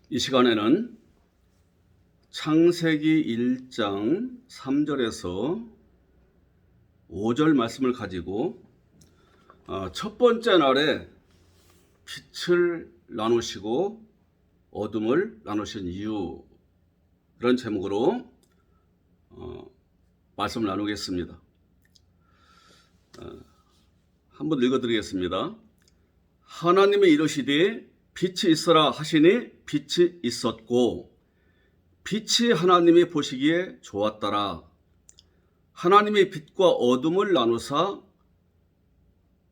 이 시간에는 창세기 1장 3절에서 5절 말씀을 가지고 첫 번째 날에 빛을 나누시고 어둠을 나누신 이유, 이런 제목으로 말씀을 나누겠습니다. 한번 읽어드리겠습니다. 하나님이 이르시되 빛이 있어라 하시니 빛이 있었고 빛이 하나님이 보시기에 좋았더라. 하나님이 빛과 어둠을 나누사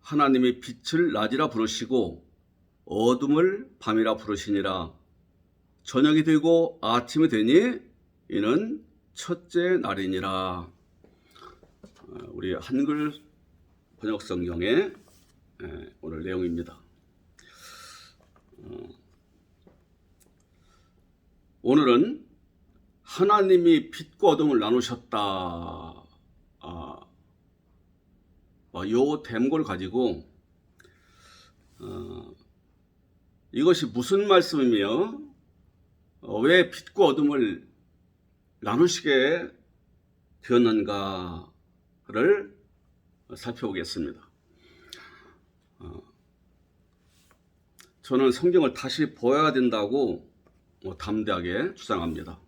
하나님이 빛을 낮이라 부르시고 어둠을 밤이라 부르시니라. 저녁이 되고 아침이 되니 이는 첫째 날이니라. 우리 한글 번역 성경의 오늘 내용입니다. 오늘은 하나님이 빛과 어둠을 나누셨다, 요 대목을 가지고 이것이 무슨 말씀이며 왜 빛과 어둠을 나누시게 되었는가를 살펴보겠습니다. 저는 성경을 다시 보아야 된다고 담대하게 주장합니다.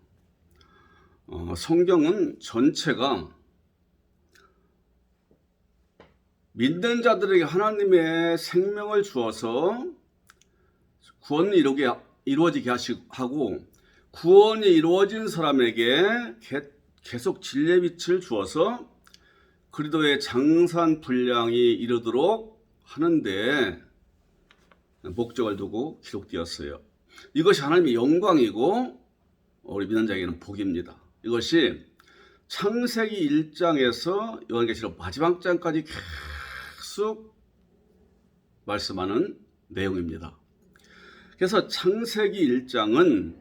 성경은 전체가 믿는 자들에게 하나님의 생명을 주어서 구원이 이루어지게 하고 구원이 이루어진 사람에게 계속 진리의 빛을 주어서 그리스도의 장산 분량이 이르도록 하는데 목적을 두고 기록되었어요. 이것이 하나님의 영광이고 우리 믿는 자에게는 복입니다. 이것이 창세기 1장에서 요한계시록 마지막 장까지 계속 말씀하는 내용입니다. 그래서 창세기 1장은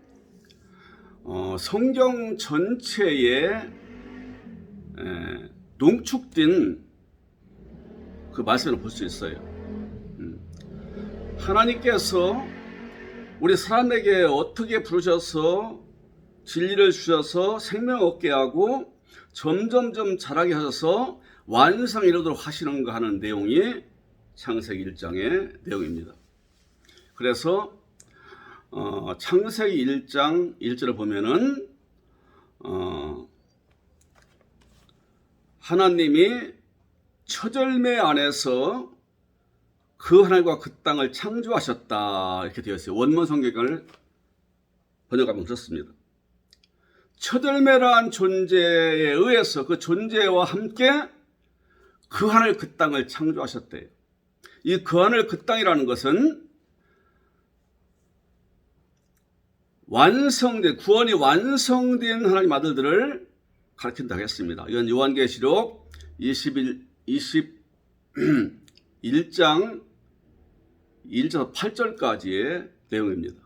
성경 전체에 농축된 그 말씀을 볼 수 있어요. 하나님께서 우리 사람에게 어떻게 부르셔서 진리를 주셔서 생명 얻게 하고 점점점 자라게 하셔서 완성에 이르도록 하시는가 하는 내용이 창세기 1장의 내용입니다. 그래서 창세기 1장 1절을 보면은 하나님이 처절매 안에서 그 하늘과 그 땅을 창조하셨다, 이렇게 되어 있어요. 원문 성경을 번역하면 그렇습니다. 처절매라는 존재에 의해서 그 존재와 함께 그 하늘 그 땅을 창조하셨대요. 이 그 하늘 그 땅이라는 것은 구원이 완성된 하나님 아들들을 가르친다고 했습니다. 이건 요한계시록 21장 1절 8절까지의 내용입니다.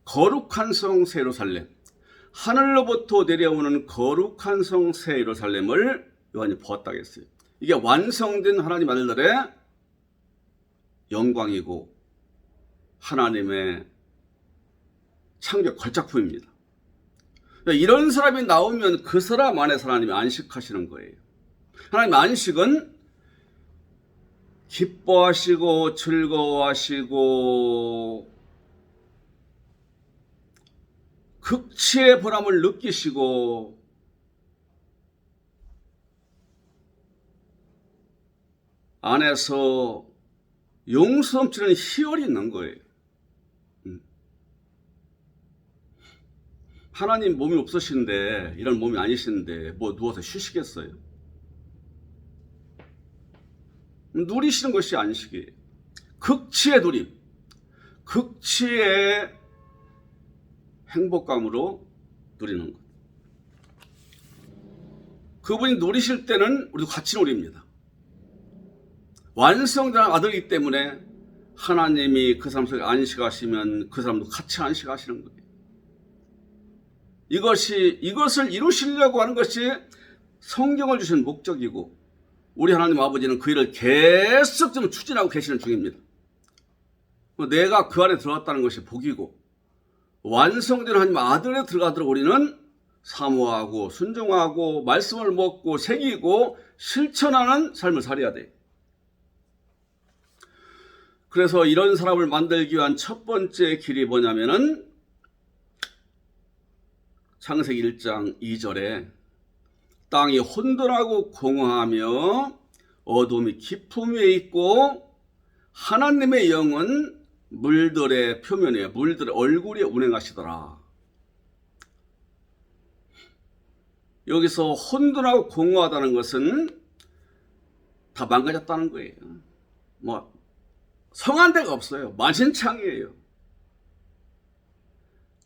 거룩한 성 새 예루살렘, 하늘로부터 내려오는 거룩한 성 새 예루살렘을 요한이 보았다고 했어요. 이게 완성된 하나님 아들들의 영광이고 하나님의 창조 걸작품입니다. 이런 사람이 나오면 그 사람 안에서 하나님이 안식하시는 거예요. 하나님 안식은 기뻐하시고 즐거워하시고 극치의 보람을 느끼시고 안에서 용서 넘치는 희열이 있는 거예요. 하나님 몸이 없으신데, 이런 몸이 아니신데 뭐 누워서 쉬시겠어요? 누리시는 것이 안식이에요. 극치의 누림, 극치의 행복감으로 누리는 것. 그분이 누리실 때는 우리도 같이 누립니다. 완성된 아들이기 때문에 하나님이 그 사람 속에 안식하시면 그 사람도 같이 안식하시는 거예요. 이것을 이루시려고 하는 것이 성경을 주신 목적이고 우리 하나님 아버지는 그 일을 계속 좀 추진하고 계시는 중입니다. 내가 그 안에 들어왔다는 것이 복이고 완성된 하나님 아들에 들어가도록 우리는 사모하고 순종하고 말씀을 먹고 새기고 실천하는 삶을 살아야 돼. 그래서 이런 사람을 만들기 위한 첫 번째 길이 뭐냐면은 창세기 1장 2절에 땅이 혼돈하고 공허하며 어둠이 깊음 위에 있고 하나님의 영은 물들의 표면에 물들의 얼굴에 운행하시더라. 여기서 혼돈하고 공허하다는 것은 다 망가졌다는 거예요. 뭐 성한 데가 없어요. 만신창이에요.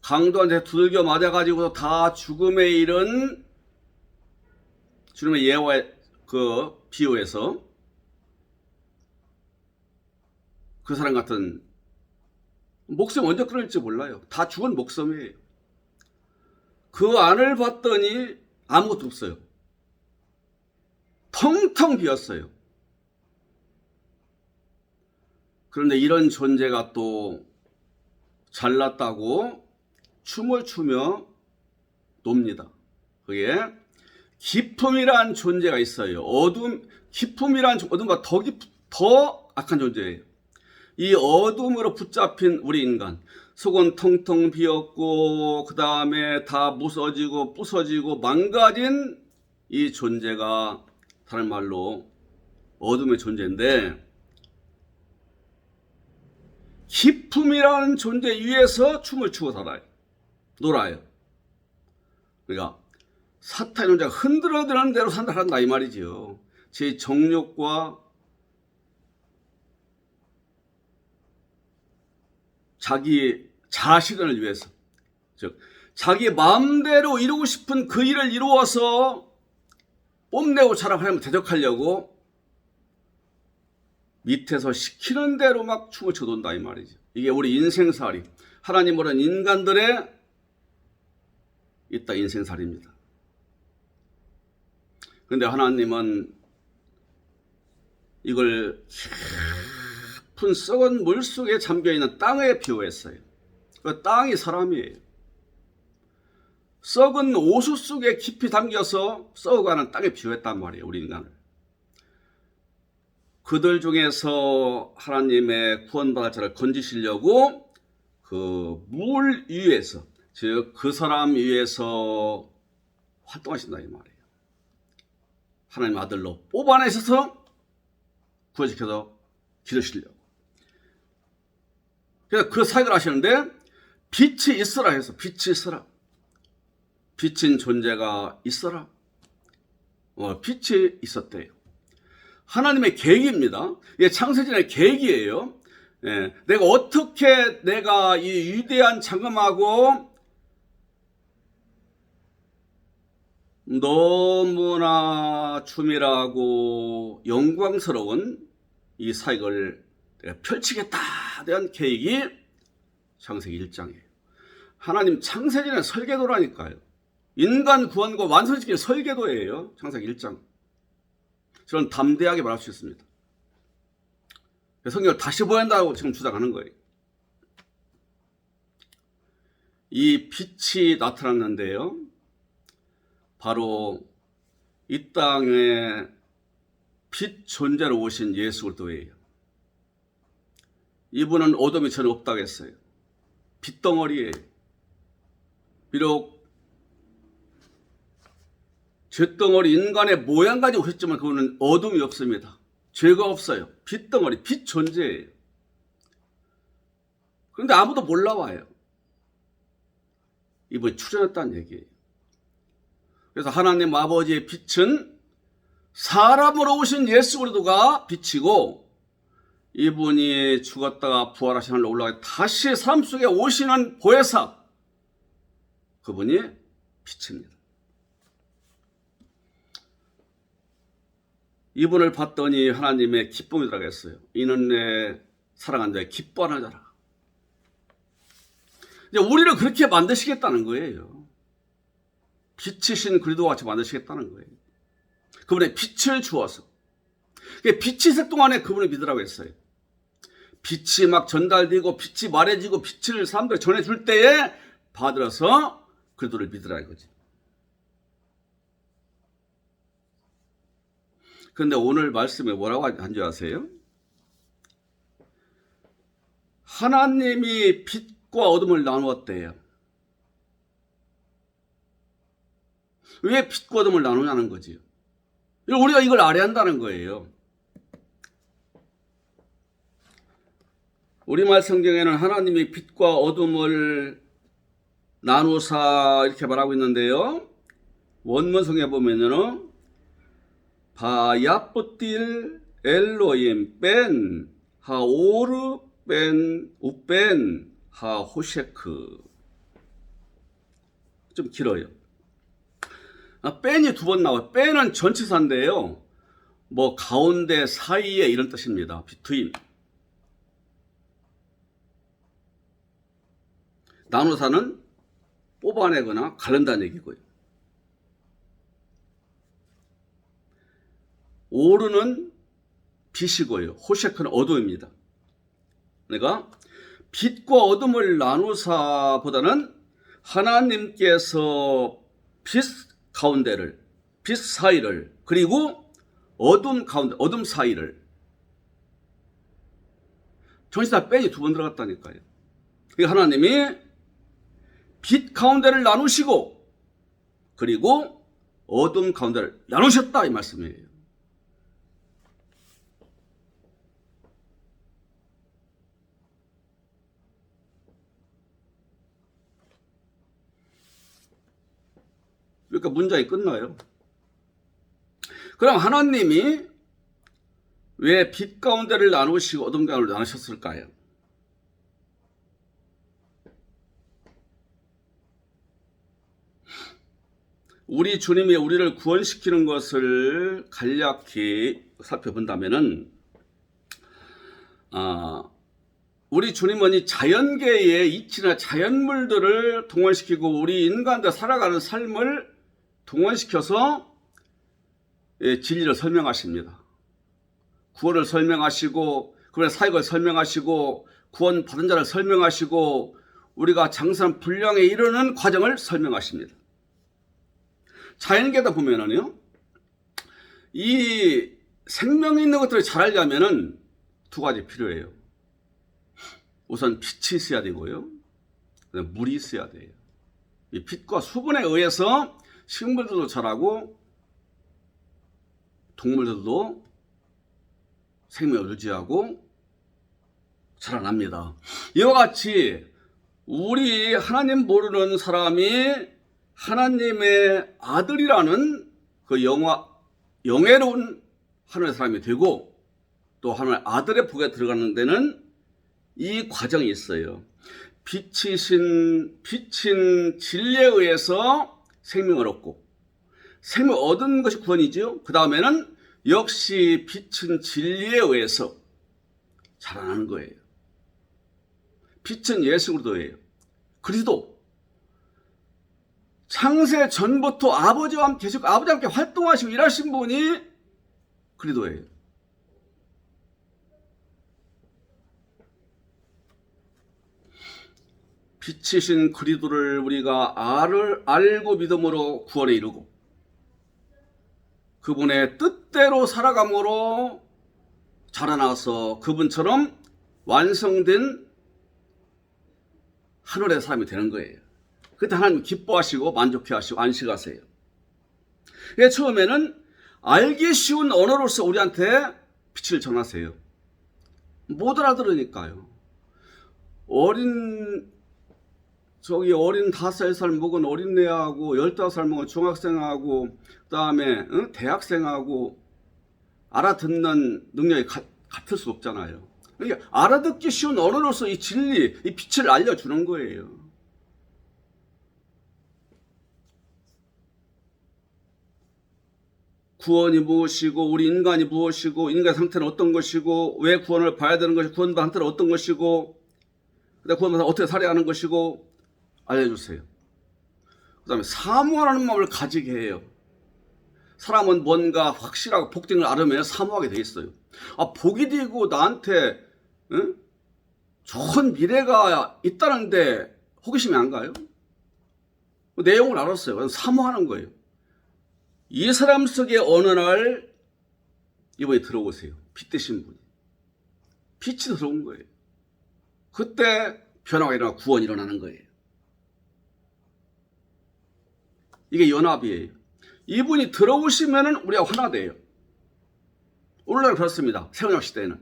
강도한테 두들겨 맞아가지고 다 죽음에 이른 주님의 예와 그 비유에서 그 사람 같은 목숨 언제 끊을지 몰라요. 다 죽은 목숨이에요. 그 안을 봤더니 아무것도 없어요. 텅텅 비었어요. 그런데 이런 존재가 또 잘났다고 춤을 추며 놉니다. 그게 기품이란 존재가 있어요. 기품이란 어둠과 더 악한 존재예요. 이 어둠으로 붙잡힌 우리 인간, 속은 텅텅 비었고 그 다음에 다 무서지고 부서지고 망가진 이 존재가 다른 말로 어둠의 존재인데, 기품이라는 존재 위에서 춤을 추고 살아요. 놀아요. 그러니까 사탄의 존재가 흔들어드는 대로 산다 이 말이지요. 제 정욕과 자기 자신을 위해서, 즉 자기 마음대로 이루고 싶은 그 일을 이루어서 뽐내고 자랑 하나님을 대적하려고 밑에서 시키는 대로 막 춤을 춰돈다 이 말이죠. 이게 우리 인생살이, 하나님으로는 인간들의 있다 인생살입니다. 그런데 하나님은 이걸 깊은 썩은 물속에 잠겨있는 땅에 비유했어요. 그 땅이 사람이에요. 썩은 오수 속에 깊이 담겨서 썩어가는 땅에 비유했단 말이에요. 우리 인간을. 그들 중에서 하나님의 구원받을 자를 건지시려고 그 물 위에서, 즉 그 사람 위에서 활동하신다 이 말이에요. 하나님 아들로 뽑아내셔서 구원시켜서 기르시려고. 그래서 그 사역을 하시는데 빛이 있어라 해서 빛이 있어라. 빛인 존재가 있어라. 빛이 있었대요. 하나님의 계획입니다. 이게 창세전의 계획이에요. 내가 어떻게 내가 이 위대한 장엄하고 너무나 추밀하고 영광스러운 이 사역을 내가 펼치겠다 대한 계획이 창세기 1장이에요. 하나님 창세전의 설계도라니까요. 인간 구원과 완성시키는 설계도예요. 창세기 1장. 저는 담대하게 말할 수 있습니다. 성경을 다시 보아야 한다고 지금 주장하는 거예요. 이 빛이 나타났는데요. 바로 이 땅에 빛 존재로 오신 예수 그리스도예요. 이분은 어둠이 전혀 없다고 했어요. 빛덩어리예요. 비록 죄덩어리 인간의 모양 가지고 오셨지만 그분은 어둠이 없습니다. 죄가 없어요. 빛덩어리, 빛 존재예요. 그런데 아무도 몰라와요. 이분이 출현했다는 얘기예요. 그래서 하나님 아버지의 빛은 사람으로 오신 예수 그리스도가 빛이고, 이분이 죽었다가 부활하신 하늘로 올라가 다시 사람 속에 오시는 보혜사, 그분이 빛입니다. 이분을 봤더니 하나님의 기쁨이라고 했어요. 이는 내 사랑하는 자의 기뻐하는 자라. 이제 우리를 그렇게 만드시겠다는 거예요. 빛이신 그리스도와 같이 만드시겠다는 거예요. 그분의 빛을 주어서. 빛이 있을 동안에 그분을 믿으라고 했어요. 빛이 막 전달되고 빛이 말해지고 빛을 사람들이 전해줄 때에 받들어서 그리스도를 믿으라 이거지. 그런데 오늘 말씀에 뭐라고 한줄 아세요? 하나님이 빛과 어둠을 나누었대요. 왜 빛과 어둠을 나누냐는 거지요. 우리가 이걸 알아야 한다는 거예요. 우리말 성경에는 하나님이 빛과 어둠을 나누사 이렇게 말하고 있는데요. 원문성에 보면은 바야뿌틸 엘로임 벤 하오르 벤 우벤 하호셰크. 좀 길어요. 벤이 두 번 나와요. 벤은 전치사인데요. 뭐 가운데 사이에 이런 뜻입니다. 비트윈. 나누사는 뽑아내거나 가른다는 얘기고요. 오르는 빛이고요. 호셰크는 어두입니다. 그러니까 빛과 어둠을 나누사보다는 하나님께서 빛 가운데를, 빛 사이를, 그리고 어둠 가운데, 어둠 사이를. 전시사 뺀이 두 번 들어갔다니까요. 그러니까 하나님이 빛 가운데를 나누시고, 그리고 어둠 가운데를 나누셨다 이 말씀이에요. 그러니까 문장이 끝나요. 그럼 하나님이 왜 빛 가운데를 나누시고 어둠 가운데를 나누셨을까요? 우리 주님이 우리를 구원시키는 것을 간략히 살펴본다면은, 우리 주님은 이 자연계의 이치나 자연물들을 동원시키고 우리 인간들 살아가는 삶을 동원시켜서 진리를 설명하십니다. 구원을 설명하시고, 그분의 사역을 설명하시고, 구원 받은 자를 설명하시고, 우리가 장선 분량에 이르는 과정을 설명하십니다. 자연계다 보면은요, 이 생명 있는 것들을 잘 알려면은 두 가지 필요해요. 우선 빛이 있어야 되고요. 물이 있어야 돼요. 이 빛과 수분에 의해서 식물들도 자라고 동물들도 생명을 유지하고 자라납니다. 이와 같이 우리 하나님 모르는 사람이 하나님의 아들이라는 그 영예로운 하나님의 사람이 되고 또 하나님의 아들의 복에 들어가는 데는 이 과정이 있어요. 빛인 진리에 의해서 생명을 얻고, 생명을 얻은 것이 구원이죠. 그 다음에는 역시 빛인 진리에 의해서 자라나는 거예요. 빛은 예수 그리스도예요. 그리스도. 창세 전부터 아버지와 함께 계시고 아버지와 함께 활동하시고 일하신 분이 그리스도예요. 빛이신 그리스도를 우리가 알고 믿음으로 구원에 이르고 그분의 뜻대로 살아감으로 자라나서 그분처럼 완성된 하늘의 사람이 되는 거예요. 그때 하나님 기뻐하시고 만족해하시고 안식하세요. 처음에는 알기 쉬운 언어로서 우리한테 빛을 전하세요. 못 알아들으니까요. 어린 5살 먹은 어린애하고 15살 먹은 중학생하고 그 다음에 대학생하고 알아듣는 능력이 같을 수 없잖아요. 그러니까 알아듣기 쉬운 언어로서 이 진리, 이 빛을 알려주는 거예요. 구원이 무엇이고 우리 인간이 무엇이고 인간의 상태는 어떤 것이고 왜 구원을 봐야 되는 것이고 구원받은 상태는 어떤 것이고 구원받아 어떻게 살아야 하는 것이고 알려주세요. 그 다음에 사모하는 마음을 가지게 해요. 사람은 뭔가 확실하고 복된 걸 알으면 사모하게 돼 있어요. 복이 되고 나한테 좋은 미래가 있다는데 호기심이 안 가요? 내용을 알았어요. 그래서 사모하는 거예요. 이 사람 속에 어느 날 이번에 들어오세요. 빛 되신 분이. 빛이 들어온 거예요. 그때 변화가 일어나고 구원이 일어나는 거예요. 이게 연합이에요. 이분이 들어오시면은 우리가 하나 돼요. 오늘날 그렇습니다. 새언약 시대에는.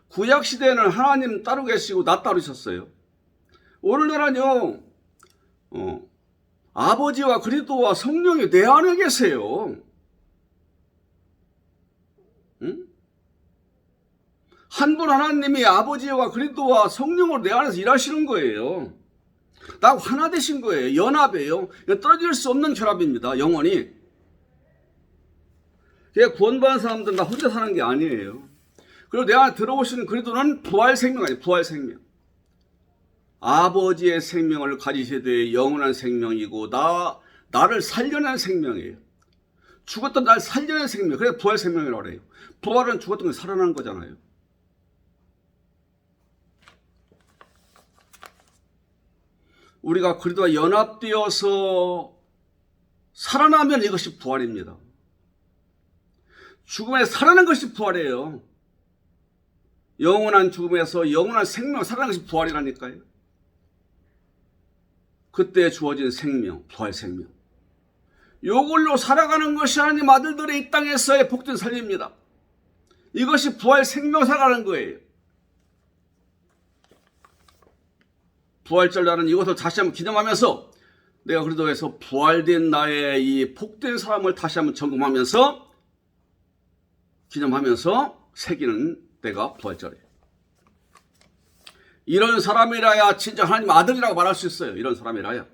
구약 시대에는 하나님 따로 계시고 나 따로 있었어요. 오늘날은요, 아버지와 그리스도와 성령이 내 안에 계세요. 응? 한 분 하나님이 아버지와 그리스도와 성령으로 내 안에서 일하시는 거예요. 나하고 하나 되신 거예요. 연합이에요. 떨어질 수 없는 결합입니다. 영원히. 구원받은 사람들은 나 혼자 사는 게 아니에요. 그리고 내 안에 들어오시는 그리스도는 부활 생명 아니에요. 부활 생명. 아버지의 생명을 가지시되 영원한 생명이고 나를 살려낸 생명이에요. 죽었던 날 살려낸 생명. 그래서 부활 생명이라고 해요. 부활은 죽었던 게 살아나는 거잖아요. 우리가 그리스도와 연합되어서 살아나면 이것이 부활입니다. 죽음에 살아나는 것이 부활이에요. 영원한 죽음에서 영원한 생명 살아나는 것이 부활이라니까요. 그때 주어진 생명, 부활 생명. 이걸로 살아가는 것이 하나님 아들들의 이 땅에서의 복된 삶입니다. 이것이 부활 생명 살아가는 거예요. 부활절 날은 이것을 다시 한번 기념하면서 내가 그리스도에서 부활된 나의 이 복된 삶을 다시 한번 점검하면서 기념하면서 새기는 때가 부활절이에요. 이런 사람이라야 진짜 하나님 아들이라고 말할 수 있어요. 이런 사람이라야.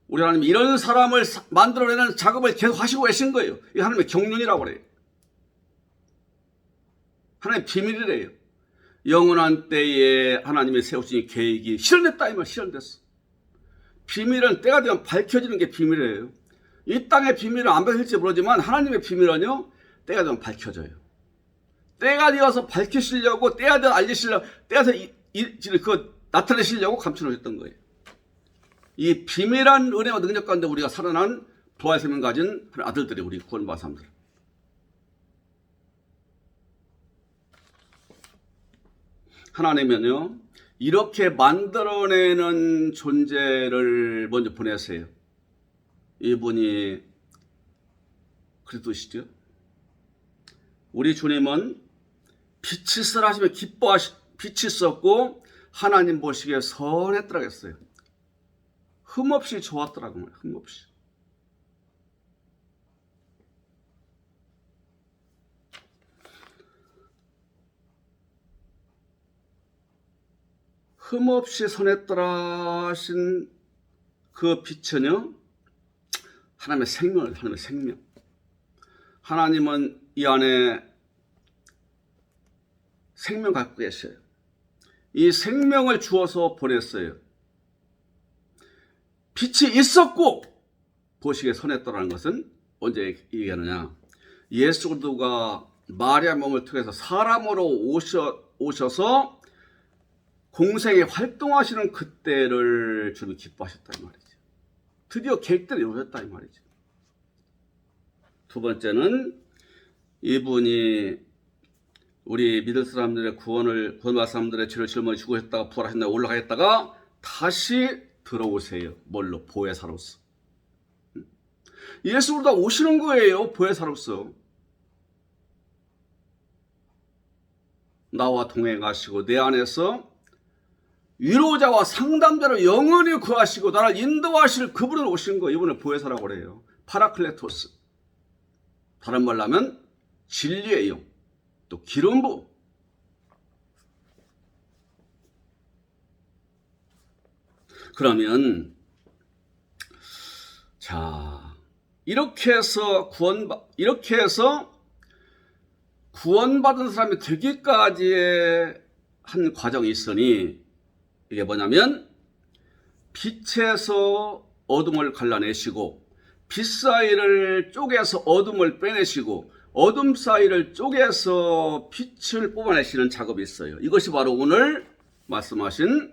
우리 하나님 이런 사람을 만들어내는 작업을 계속 하시고 계신 거예요. 이 하나님의 경륜이라고 그래요. 하나님의 비밀이래요. 영원한 때에 하나님의 세우신 계획이 실현됐다 이 말 실현됐어. 비밀은 때가 되면 밝혀지는 게 비밀이에요. 이 땅의 비밀은 안 밝힐지 모르지만 하나님의 비밀은요 때가 되면 밝혀져요. 때가 되어서 밝히시려고 때가 되어 알리시려고 때가 되어 나타내시려고 감춰놓으셨던 거예요. 이 비밀한 은혜와 능력 가운데 우리가 살아난 부활 생명 가진 아들들이 우리 구원받은 사람들. 하나님은요 이렇게 만들어내는 존재를 먼저 보내세요. 이분이 그리스도시죠. 우리 주님은 빛이 있으라 하시면 빛이 있었고 하나님 보시기에 선했더라고 했어요. 흠없이 좋았더라고 말이에요. 흠없이. 흠없이 선했더라 하신 그 빛은요 하나님의 생명을 하나님의 생명. 하나님은 이 안에 생명 갖고 계셔요. 이 생명을 주어서 보냈어요. 빛이 있었고 보시기에 선했더라는 것은 언제 얘기하느냐. 예수 그리스도가 마리아 몸을 통해서 사람으로 오셔서 공생에 활동하시는 그때를 주님이 기뻐하셨다 이 말이죠. 드디어 계획대로 이루어졌다 이 말이죠. 두 번째는 이분이 우리 믿을 사람들의 구원받은 사람들의 죄를 짊어 죽으셨다가 부활하셨다가 올라가셨다가 다시 들어오세요. 뭘로? 보혜사로서. 예수 그리스도가 오시는 거예요. 보혜사로서. 나와 동행하시고 내 안에서 위로자와 상담자로 영원히 구하시고 나를 인도하실 그분을 오신 거예요. 이분을 보혜사라고 그래요. 파라클레토스. 다른 말로 하면 진리의 영, 또 기름부. 그러면 자 이렇게 해서 구원받은 사람이 되기까지의 한 과정이 있으니 이게 뭐냐면 빛에서 어둠을 갈라내시고 빛 사이를 쪼개서 어둠을 빼내시고 어둠 사이를 쪼개서 빛을 뽑아내시는 작업이 있어요. 이것이 바로 오늘 말씀하신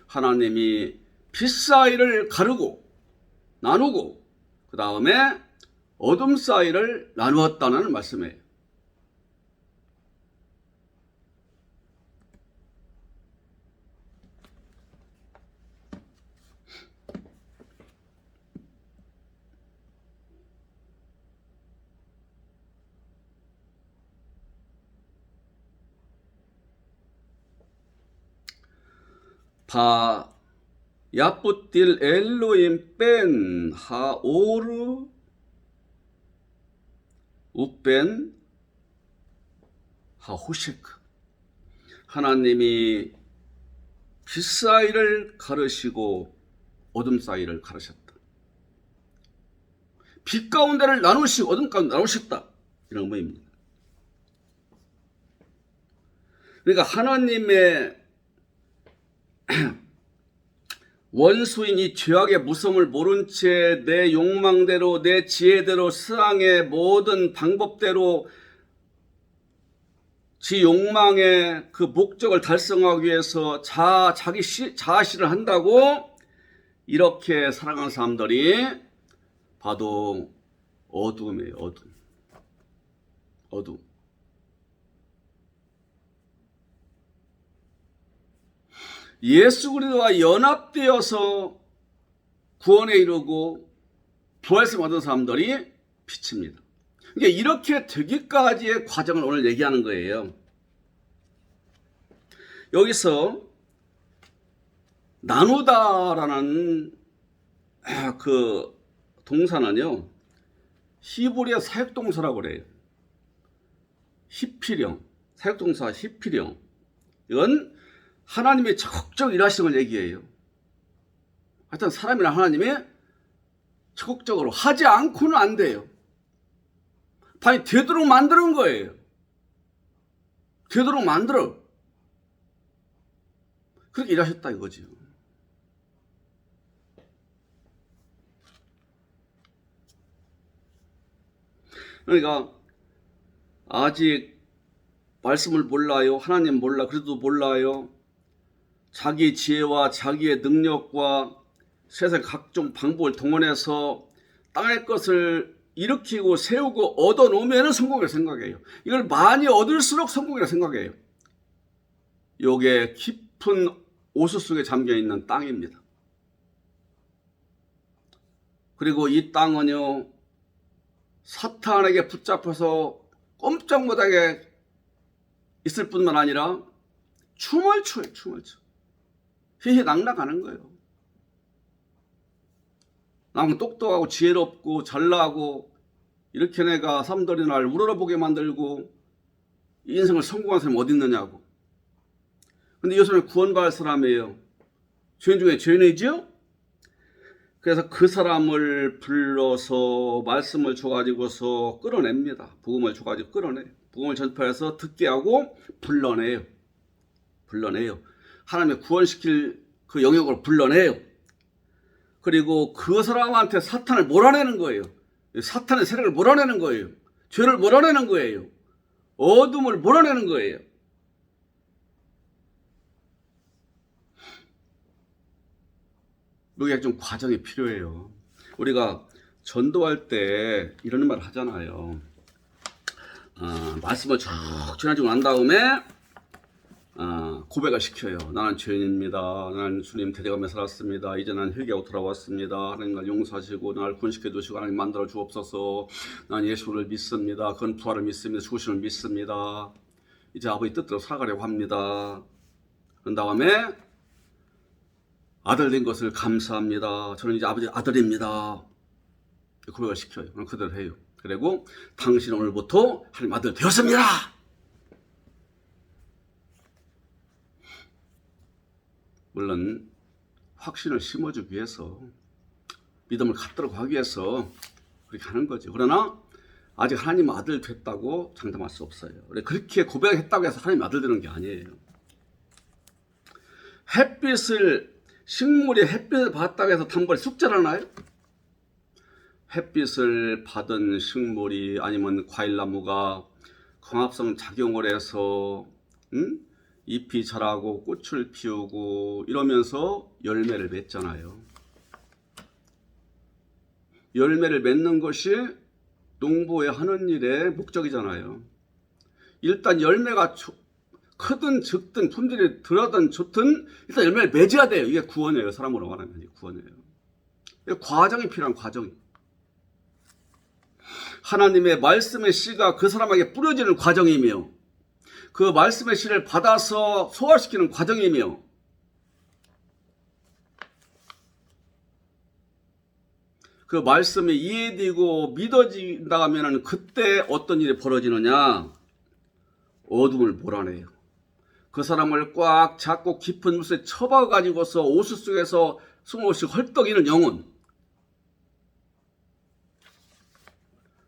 하나님이 빛 사이를 가르고 나누고 그 다음에 어둠 사이를 나누었다는 말씀이에요. 바 야뿌틸 엘로임 뺀 하오르 우뺀 하호셰크. 하나님이 빛 사이를 가르시고 어둠 사이를 가르셨다. 빛 가운데를 나누시고 어둠 가운데 나누셨다. 이런 의미입니다. 그러니까 하나님의 원수인 이 죄악의 무서움을 모른 채 내 욕망대로 내 지혜대로 세상의 모든 방법대로 지 욕망의 그 목적을 달성하기 위해서 자기 자아실을 한다고 이렇게 살아가는 사람들이 봐도 어둠이에요. 어둠. 예수 그리스도와 연합되어서 구원에 이르고 부활성 얻은 사람들이 빛입니다. 그러니까 이렇게 되기까지의 과정을 오늘 얘기하는 거예요. 여기서 나누다라는 그 동사는요, 히브리어 사역동사라고 그래요. 히피령, 사역동사 히피령. 이건 하나님이 적극적으로 일하시는 걸 얘기해요. 하여튼 사람이나 하나님이 적극적으로 하지 않고는 안 돼요. 반이 되도록 만드는 거예요. 되도록 만들어. 그렇게 일하셨다 이거죠. 그러니까 아직 말씀을 몰라요. 하나님 몰라. 그래도 몰라요. 자기 지혜와 자기의 능력과 세상 각종 방법을 동원해서 땅의 것을 일으키고 세우고 얻어놓으면 성공이라고 생각해요. 이걸 많이 얻을수록 성공이라고 생각해요. 이게 깊은 오수 속에 잠겨있는 땅입니다. 그리고 이 땅은요, 사탄에게 붙잡혀서 꼼짝 못하게 있을 뿐만 아니라 춤을 춰요. 희희낙낙하는 거예요. 나는 똑똑하고 지혜롭고 잘나고 이렇게 내가 사람들이 날 우러러보게 만들고 이 인생을 성공한 사람이 어디 있느냐고. 근데 이 사람이 구원받을 사람이에요. 죄인 중에 죄인이죠? 그래서 그 사람을 불러서 말씀을 줘가지고서 끌어냅니다. 복음을 줘가지고 끌어내요. 복음을 전파해서 듣게 하고 불러내요. 하나님의 구원시킬 그 영역을 불러내요. 그리고 그 사람한테 사탄을 몰아내는 거예요. 사탄의 세력을 몰아내는 거예요. 죄를 몰아내는 거예요. 어둠을 몰아내는 거예요. 여기에 좀 과정이 필요해요. 우리가 전도할 때 이런 말을 하잖아요. 말씀을 쭉 전해주고 난 다음에 고백을 시켜요. 나는 죄인입니다. 나는 주님 대적하며 살았습니다. 이제 나는 회개하고 돌아왔습니다. 하나님 날 용서하시고 나를 구원시켜 주시고 하나님 만들어 주옵소서. 나는 예수를 믿습니다. 그건 부활을 믿습니다. 죽으심을 믿습니다. 이제 아버지 뜻대로 살아가려고 합니다. 그런 다음에 아들 된 것을 감사합니다. 저는 이제 아버지 아들입니다. 고백을 시켜요. 그럼 그대로 해요. 그리고 당신 오늘부터 하나님 아들 되었습니다. 물론 확신을 심어주기 위해서 믿음을 갖도록 하기 위해서 그렇게 하는 거죠. 그러나 아직 하나님 아들 됐다고 장담할 수 없어요. 그렇게 고백했다고 해서 하나님 아들 되는 게 아니에요. 식물이 햇빛을 받았다고 해서 단번에 쑥자라나요? 햇빛을 받은 식물이 아니면 과일나무가 광합성 작용을 해서 잎이 자라고 꽃을 피우고 이러면서 열매를 맺잖아요. 열매를 맺는 것이 농부의 하는 일의 목적이잖아요. 일단 열매가 크든 적든 품질이 덜하든 좋든 일단 열매를 맺어야 돼요. 이게 구원이에요. 사람으로 말하면 구원이에요. 과정이 필요한 과정이. 하나님의 말씀의 씨가 그 사람에게 뿌려지는 과정이며 그 말씀의 씨를 받아서 소화시키는 과정이며 그 말씀이 이해되고 믿어진다 하면 그때 어떤 일이 벌어지느냐? 어둠을 몰아내요. 그 사람을 꽉 잡고 깊은 물속에 쳐박아가지고서 오수 속에서 숨없이 헐떡이는 영혼.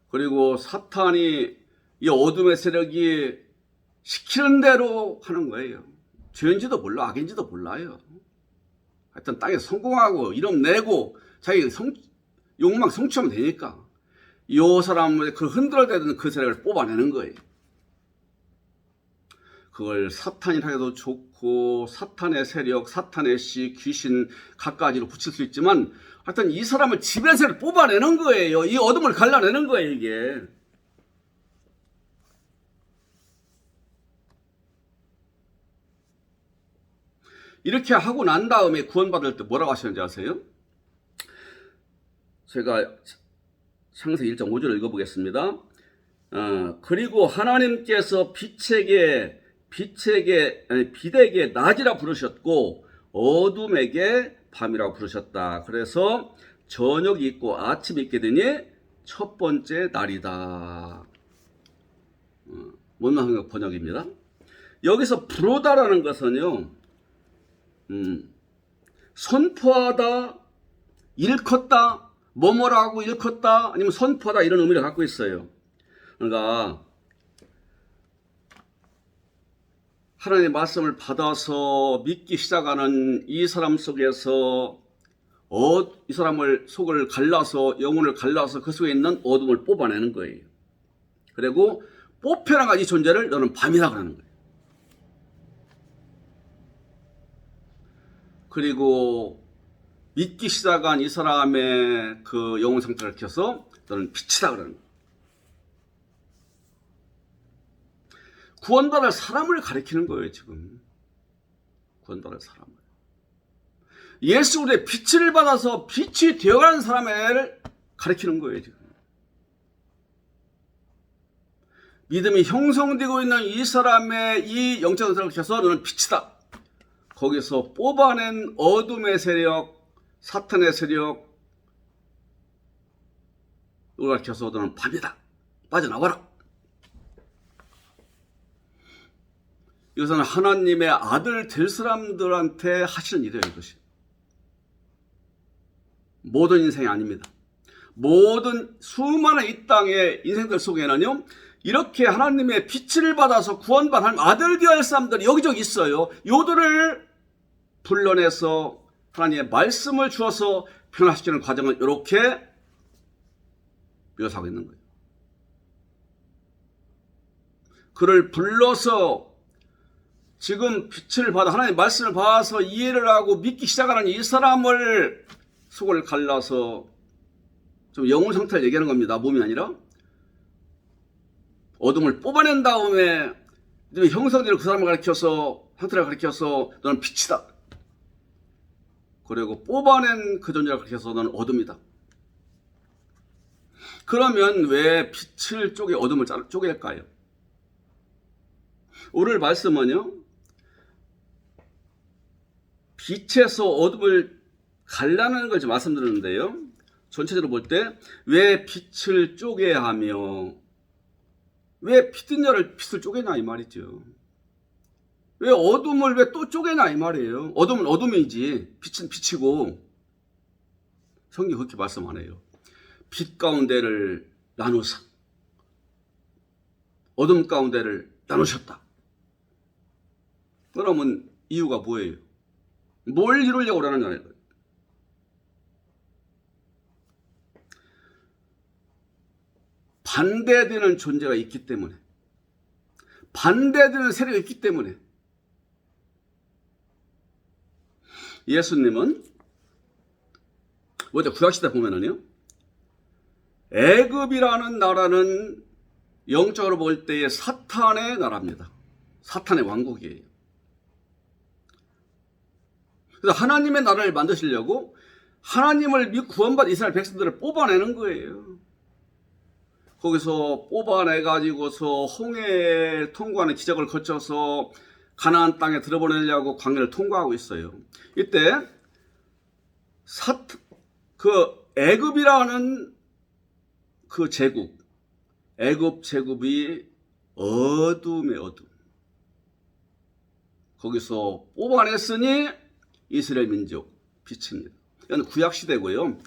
그리고 사탄이 이 어둠의 세력이 시키는 대로 하는 거예요. 죄인지도 몰라, 악인지도 몰라요. 하여튼 땅에 성공하고 이름 내고 자기 욕망 성취하면 되니까 이 사람의 그 흔들어대는 그 세력을 뽑아내는 거예요. 그걸 사탄이라 해도 좋고 사탄의 세력, 사탄의 씨, 귀신 갖가지로 붙일 수 있지만 하여튼 이 사람을 지배세를 뽑아내는 거예요. 이 어둠을 갈라내는 거예요, 이게. 이렇게 하고 난 다음에 구원받을 때 뭐라고 하시는지 아세요? 제가 창세기 1.5절을 읽어보겠습니다. 그리고 하나님께서 빛에게 낮이라 부르셨고 어둠에게 밤이라고 부르셨다. 그래서 저녁이 있고 아침이 있게 되니 첫 번째 날이다. 원어한 번역입니다. 여기서 부르다라는 것은요, 선포하다, 일컫다, 뭐뭐라고 일컫다, 아니면 선포하다 이런 의미를 갖고 있어요. 그러니까 하나님의 말씀을 받아서 믿기 시작하는 이 사람 속에서 이 사람을 속을 갈라서 영혼을 갈라서 그 속에 있는 어둠을 뽑아내는 거예요. 그리고 뽑혀나간 이 존재를 너는 밤이라고 하는 거예요. 그리고 믿기 시작한 이 사람의 그 영혼 상태를 켜서 너는 빛이다 그러는 거예요. 구원받을 사람을 가리키는 거예요, 지금. 구원받을 사람을. 예수 그리스도의 빛을 받아서 빛이 되어가는 사람을 가리키는 거예요, 지금. 믿음이 형성되고 있는 이 사람의 이 영적 상태를 켜서 너는 빛이다. 거기서 뽑아낸 어둠의 세력, 사탄의 세력, 이걸 켜서 너는 밤이다. 빠져나와라. 이것은 하나님의 아들 될 사람들한테 하시는 일이에요, 이것이. 모든 인생이 아닙니다. 모든 수많은 이 땅의 인생들 속에는요, 이렇게 하나님의 빛을 받아서 구원받은 아들 되어야 할 사람들이 여기저기 있어요. 요들을 불러내서 하나님의 말씀을 주어서 변화시키는 과정을 이렇게 묘사하고 있는 거예요. 그를 불러서 지금 빛을 받아 하나님의 말씀을 받아서 이해를 하고 믿기 시작하는 이 사람을 속을 갈라서 좀 영혼 상태를 얘기하는 겁니다. 몸이 아니라 어둠을 뽑아낸 다음에 형성되는 그 사람을 가리켜서 상태를 가리켜서 너는 빛이다. 그리고 뽑아낸 그 존재를 가리켜서 너는 어둠이다. 그러면 왜 빛을 쪼개 어둠을 쪼갤까요? 오늘 말씀은요, 빛에서 어둠을 갈라는 걸 말씀드렸는데요. 전체적으로 볼 때 왜 빛을 쪼개야 하며 왜 빛을 쪼개냐 이 말이죠. 왜 어둠을 왜 또 쪼개냐 이 말이에요. 어둠은 어둠이지 빛은 빛이고 성경이 그렇게 말씀 안 해요. 빛 가운데를 나누사 어둠 가운데를 나누셨다. 그러면 이유가 뭐예요? 뭘 이루려고 그러느냐. 반대되는 존재가 있기 때문에, 반대되는 세력이 있기 때문에, 예수님은 먼저 구약시대 보면은요, 애굽이라는 나라는 영적으로 볼 때의 사탄의 나라입니다. 사탄의 왕국이에요. 그래서 하나님의 나라를 만드시려고 하나님을 구원받은 이스라엘 백성들을 뽑아내는 거예요. 거기서 뽑아내가지고서 홍해를 통과하는 기적을 거쳐서 가나안 땅에 들어보내려고 광야를 통과하고 있어요. 이때 애굽이라는 그 제국, 애굽 제국이 어둠의 어둠. 거기서 뽑아냈으니 이스라엘 민족 빛입니다. 이건 구약 시대고요.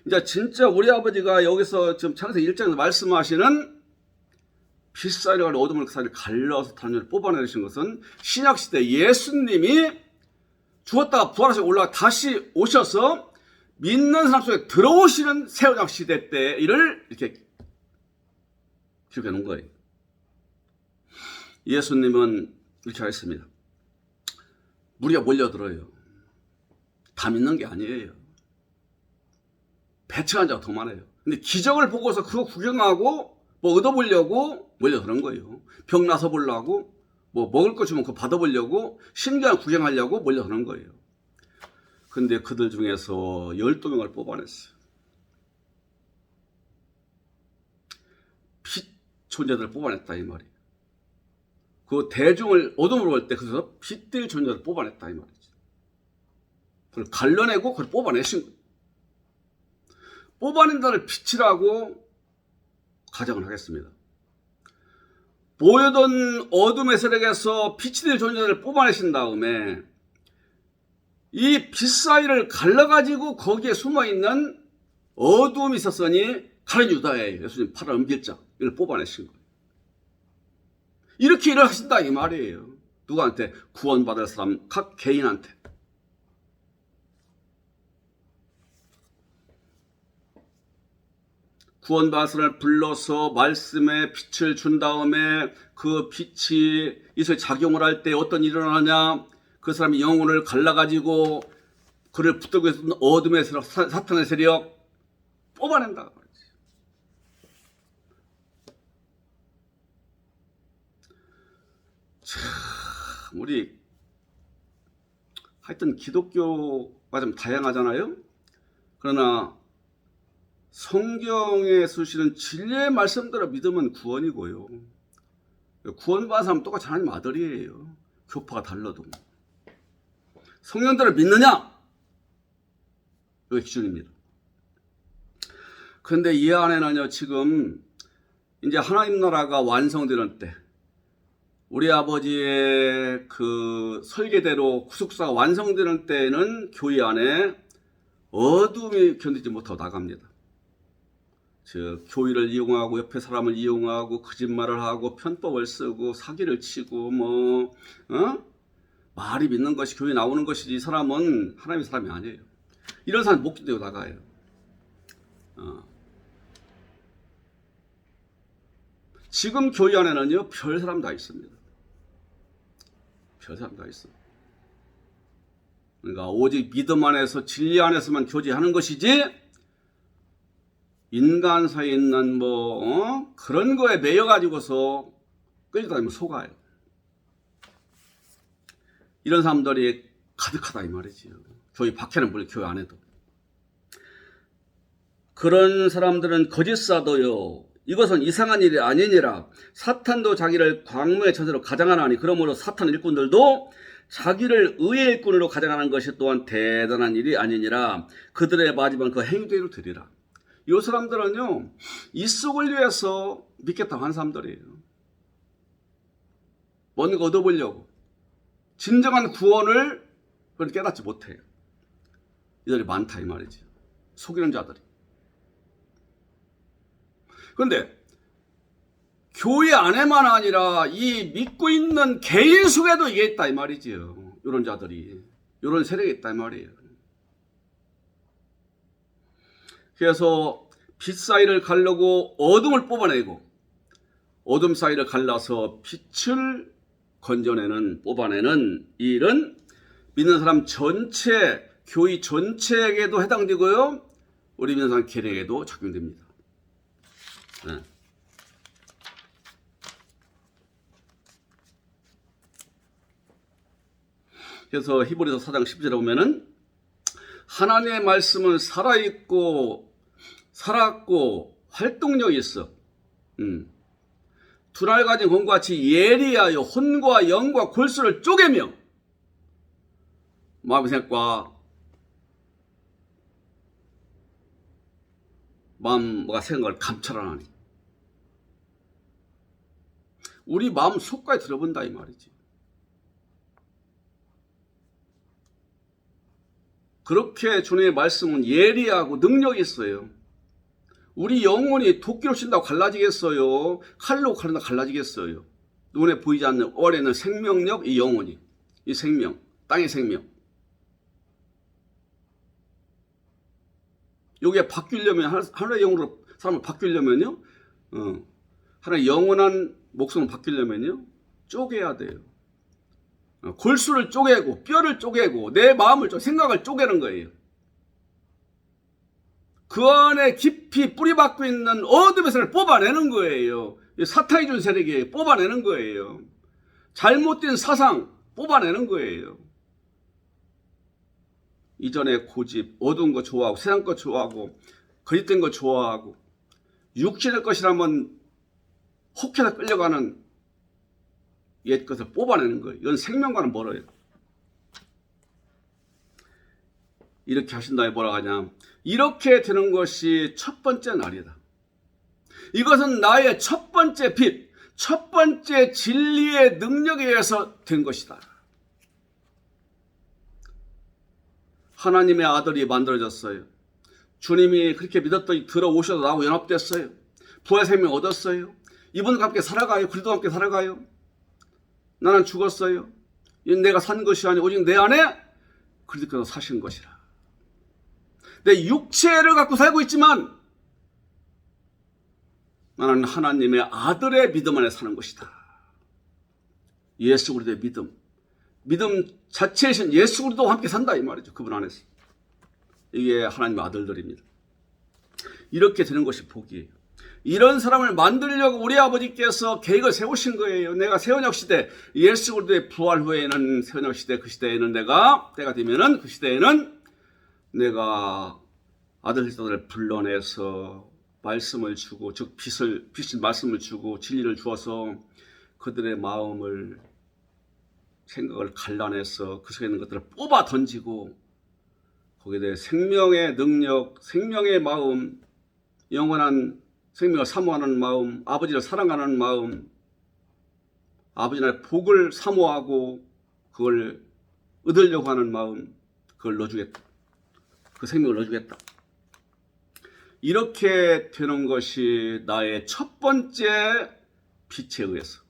이제 진짜 우리 아버지가 여기서 지금 창세기 1장에서 말씀하시는 빛사이를 가리고 어둠을 그 사이를 갈라서 단위를 뽑아내신 것은 신약 시대 예수님이 죽었다가 부활하셔서 올라가 다시 오셔서 믿는 사람 속에 들어오시는 새우장 시대 때 일을 이렇게 기록해 놓은 거예요. 예수님은 이렇게 하셨습니다. 무리가 몰려들어요. 다 믿는 게 아니에요. 배척한 자가 더 많아요. 근데 기적을 보고서 그거 구경하고 뭐 얻어보려고 몰려드는 거예요. 병 나서 보려고, 뭐 먹을 것 주면 그거 받아보려고, 신기한 구경하려고 몰려드는 거예요. 근데 그들 중에서 12명을 뽑아냈어요. 빛 존재들을 뽑아냈다 이 말이에요. 그 대중을 어둠으로 볼 때 그래서 빛들 존재를 뽑아냈다 이 말이죠. 그걸 갈라내고 그걸 뽑아내신 거예요. 뽑아낸다를 빛이라고 가정을 하겠습니다. 보여던 어둠의 세력에서 빛이 될 존재를 뽑아내신 다음에 이 빛 사이를 갈라가지고 거기에 숨어있는 어둠이 있었으니 가룟 유다의 예수님 팔을 은길자 이걸 뽑아내신 거예요. 이렇게 일을 하신다 이 말이에요. 누구한테? 구원받을 사람 각 개인한테. 구원받은 사람을 불러서 말씀의 빛을 준 다음에 그 빛이 이서 작용을 할 때 어떤 일이 일어나냐? 그 사람이 영혼을 갈라가지고 그를 붙들고 있었던 어둠의 세력, 사탄의 세력 뽑아낸다. 참, 우리 하여튼 기독교가 좀 다양하잖아요. 그러나 성경에 쓰시는 진리의 말씀대로 믿으면 구원이고요. 구원받은 사람은 똑같이 하나님 아들이에요. 교파가 달라도. 성령대로 믿느냐? 이게 기준입니다. 그런데 이 안에는요, 지금 이제 하나님 나라가 완성되는 때, 우리 아버지의 그 설계대로 구속사가 완성되는 때에는 교회 안에 어둠이 견디지 못하고 나갑니다. 즉 교회를 이용하고 옆에 사람을 이용하고 거짓말을 하고 편법을 쓰고 사기를 치고 말이 믿는 것이 교회 나오는 것이지 이 사람은 하나님의 사람이 아니에요. 이런 사람 못 견디고 나가요. 지금 교회 안에는요 별 사람 다 있습니다. 별 사람 다 있어. 그러니까 오직 믿음 안에서 진리 안에서만 교제하는 것이지 인간 사이에 있는 그런 거에 매여가지고서 끌려다니면 속아요. 이런 사람들이 가득하다 이 말이지요. 교회 밖에는 물론 교회 안에도. 그런 사람들은 거짓사도요. 이것은 이상한 일이 아니니라. 사탄도 자기를 광무의 처세로 가장하나니 그러므로 사탄 일꾼들도 자기를 의의 일꾼으로 가장하는 것이 또한 대단한 일이 아니니라. 그들의 마지막은 그 행위대로 되리라. 이 사람들은요, 이 속을 위해서 믿겠다고 하는 사람들이에요. 뭔가 얻어보려고. 진정한 구원을 깨닫지 못해요. 이들이 많다, 이 말이죠. 속이는 자들이. 그런데, 교회 안에만 아니라 이 믿고 있는 개인 속에도 이게 있다, 이 말이지요. 이런 자들이. 이런 세력이 있다, 이 말이에요. 그래서 빛 사이를 가르고 어둠을 뽑아내고 어둠 사이를 갈라서 빛을 건져내는 뽑아내는 이 일은 믿는 사람 전체 교회 전체에게도 해당되고요. 우리 민상 개례에게도 적용됩니다. 네. 그래서 히브리서 4장 10절에 보면은 하나님의 말씀은 살아있고 살았고 활동력이 있어. 두 날 가진 검과 같이 예리하여 혼과 영과 골수를 쪼개며 마음의 생각과 마음과 생각을 감찰하나니. 우리 마음 속까지 들어본다 이 말이지. 그렇게 주님의 말씀은 예리하고 능력이 있어요. 우리 영혼이 도끼로 친다고 갈라지겠어요? 칼로 가른다고 갈라지겠어요? 눈에 보이지 않는 원에 있는 생명력, 이 영혼이, 이 생명, 땅의 생명. 여기에 바뀌려면, 하나의 영으로 사람을 바뀌려면요, 하나의 영원한 목숨을 바뀌려면요, 쪼개야 돼요. 골수를 쪼개고, 뼈를 쪼개고, 내 마음을 생각을 쪼개는 거예요. 그 안에 깊이 뿌리박고 있는 어둠의 세력을 뽑아내는 거예요. 사탄이 준 세력이 뽑아내는 거예요. 잘못된 사상 뽑아내는 거예요. 이전에 고집, 어두운 거 좋아하고 세상 거 좋아하고 거짓된 거 좋아하고 육신의 것이라면 혹해나 끌려가는 옛 것을 뽑아내는 거예요. 이건 생명과는 멀어요. 이렇게 하신다에 뭐라 하냐. 이렇게 되는 것이 첫 번째 날이다. 이것은 나의 첫 번째 빛, 첫 번째 진리의 능력에 의해서 된 것이다. 하나님의 아들이 만들어졌어요. 주님이 그렇게 믿었더니 들어오셔서 나하고 연합됐어요. 부활 생명 얻었어요. 이분과 함께 살아가요. 그리스도와 함께 살아가요. 나는 죽었어요. 내가 산 것이 아니고 오직 내 안에 그리스도께서 사신 것이라. 내 육체를 갖고 살고 있지만 나는 하나님의 아들의 믿음 안에 사는 것이다. 예수 그리스도의 믿음 자체이신 예수 그리스도와 함께 산다 이 말이죠. 그분 안에서. 이게 하나님의 아들들입니다. 이렇게 되는 것이 복이에요. 이런 사람을 만들려고 우리 아버지께서 계획을 세우신 거예요. 내가 새언약 시대, 예수 그리스도의 부활 후에는 새언약 시대, 그 시대에는 내가 때가 되면은 그 시대에는 내가 아들 제자들을 불러내서 말씀을 주고, 즉 빛의 말씀을 주고 진리를 주어서 그들의 마음을 생각을 갈라내서 그 속에 있는 것들을 뽑아 던지고 거기에 대해 생명의 능력, 생명의 마음, 영원한 생명을 사모하는 마음, 아버지를 사랑하는 마음, 아버지의 복을 사모하고 그걸 얻으려고 하는 마음, 그걸 넣어주겠다. 그 생명을 넣어주겠다. 이렇게 되는 것이 나의 첫 번째 빛에 의해서,